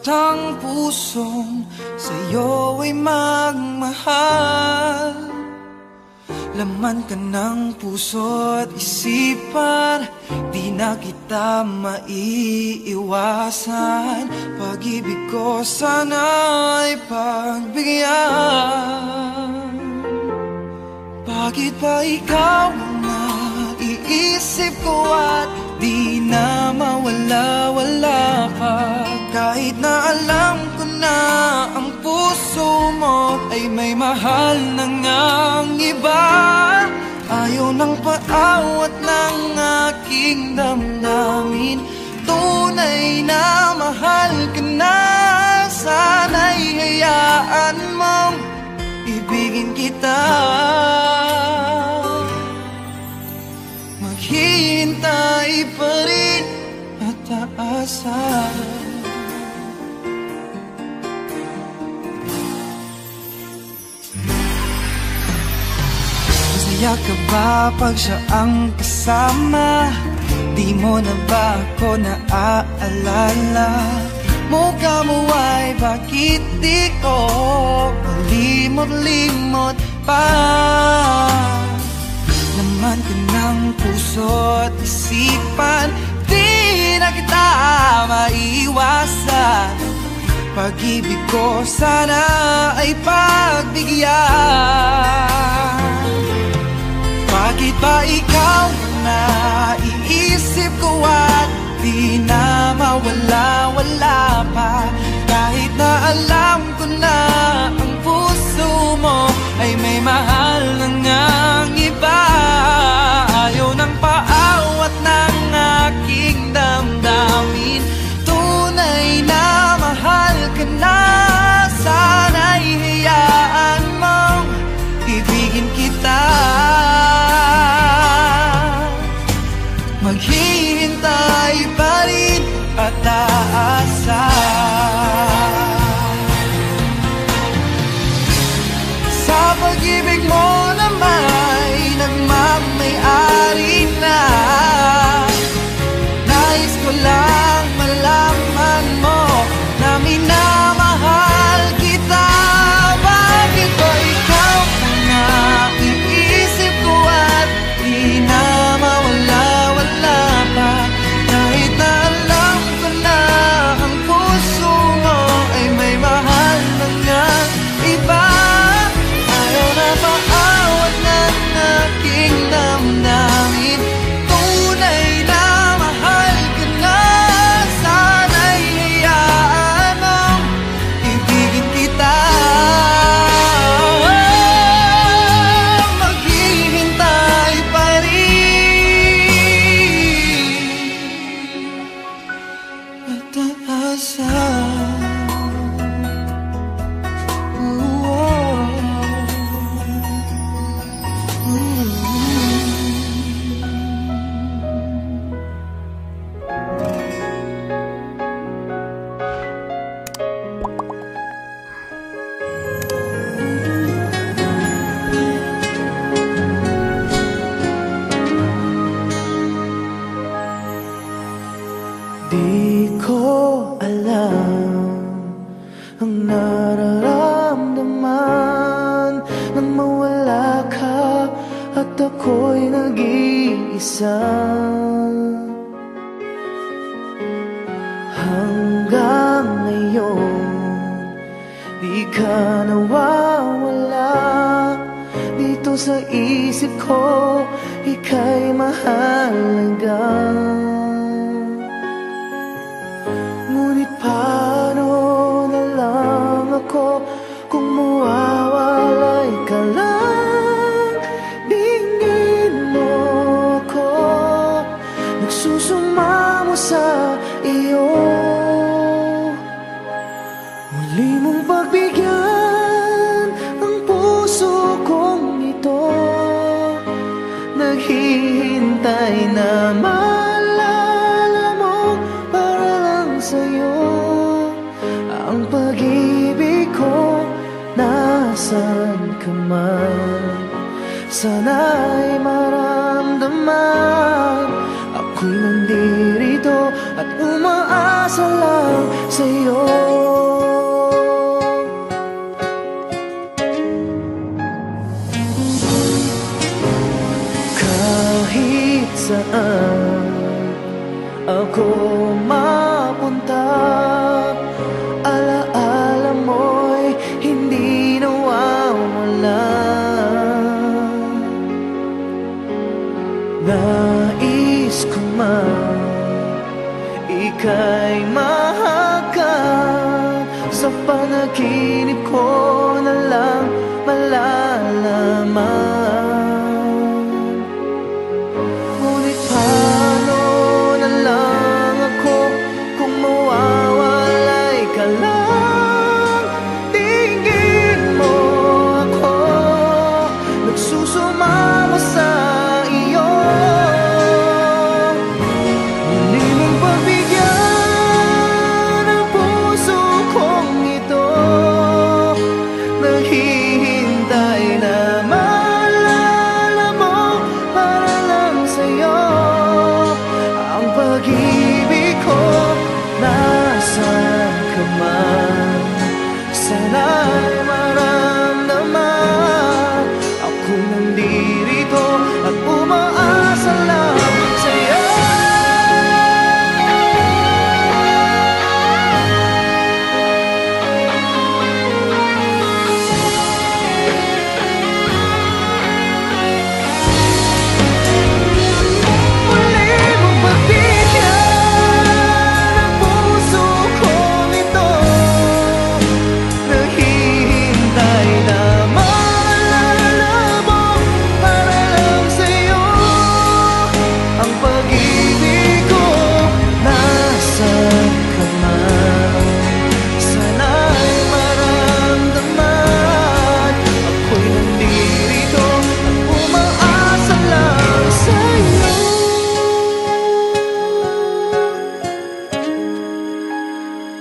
ang pusong sa'yo ay magmahal. Laman ka ng puso at isipan, di na kita maiiwasan. Pag-ibig ko sana'y pagbigyan. Bakit ba ikaw ang naiisip ko at di na mawala-wala ka? Kahit na alam ko na ang puso mo ay may mahal na ngang iba. Ayaw ng paawat ng aking damdamin, tunay na mahal ka na. Sana'y hayaan mong ibigin kita. Maghihintay pa rin at aasa. Masaya ka ba pag siya ang kasama? Di mo na ba ako naaalala? Mukha mo ay bakit di ko malimot-limot pa? Laman ka ng puso at isipan, di na kita maiwasan. Pag-ibig ko sana ay pagbigyan. Bakit ba ikaw na iisip ko at di na mawala-wala pa? Kahit na alam ko na ang puso mo ay may mahal na ngang iba. Ayaw ng paawat ng aking damdamin, tunay na mahal ka na. Sana'y hayaan mong ibigin kita. Maghihintay pa rin at aasa. Sa pag-ibig mo na may nagmamay-ari na, nais ko lang malaman mo na minamahal kita. Bakit ba ikaw ang naiisip ko at di na mawala-wala pa? Kahit na alam ko na ang puso mo ay may mahal na nga iba. Ayaw na paawat ng aking damdamin, tunay na mahal ka na. Sana'y hayaan mong ibigin kita. Maghihintay pa rin at aasa. Di ko alam ang nararamdaman nang mawala ka at ako'y nag-iisa. Hanggang ngayon di ka nawawala dito sa isip ko, ika'y mahalaga. Ngunit paano na lang ako kung mawawalay ka lang? Dinggin mo ako, nagsusumamo sa iyo. Muli mong pagbigyan ang puso kong ito, naghihintay na ang pag-ibig ko. Nasaan ka man, sana'y maramdaman. Ako'y nandirito at umaasa lang sa'yo. Kahit saan ako mapunta, alaala mo'y hindi nawawala. Nais ko man ika'y mahagkan, sa panaginip ko na lang malalaman. Ngunit paano na lang ako kung mawawalay ka lang? Tingin mo ako nagsusumama sa iyo. Muli mong pagbigyan ang puso kong ito, naghihintay na maalala mo para lang sa'yo. Ang pag-ibig ko, nasaan ka man, sana'y maramdaman. Ako nandirito at umaasa lang sa'yo. Muli mong pagbigyan ang puso kong ito, naghihintay na maalala mo para lang sa'yo. Ang pag-ibig ko, nasaan ka man, sana'y maramdaman. Ako'y nandirito at umaasa lang sa'yo.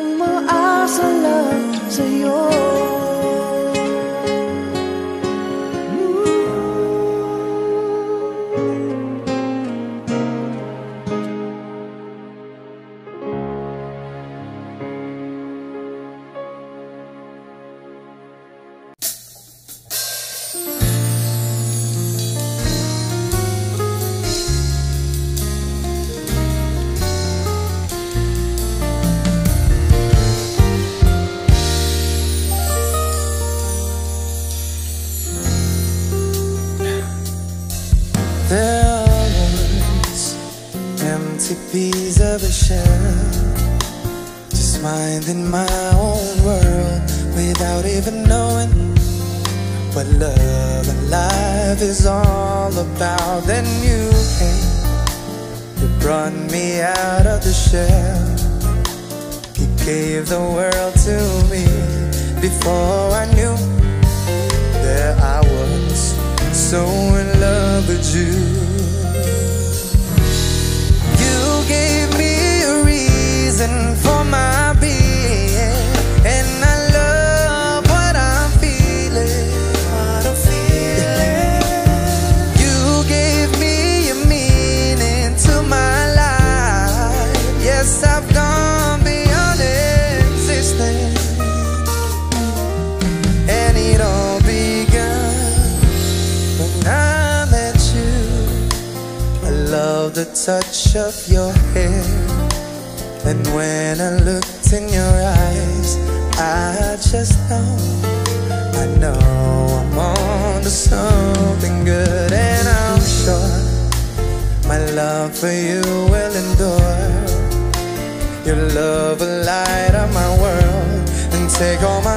Umaasa lang sa'yo. There I was, empty piece of a shell, just minding my own world without even knowing what love and life is all about. Then you came, you brought me out of the shell. You gave the world to me. Before I knew, there I was, so in love with you. You gave me a reason for my being, and I love what I'm feeling. You gave me a meaning to my life. Yes, I've gone beyond existence, and it all began when I met you. I love the touch of your hair, and when I looked in your eyes, I just know I'm on to something good. And I'm sure my love for you will endure. Your love will light up my world and take all my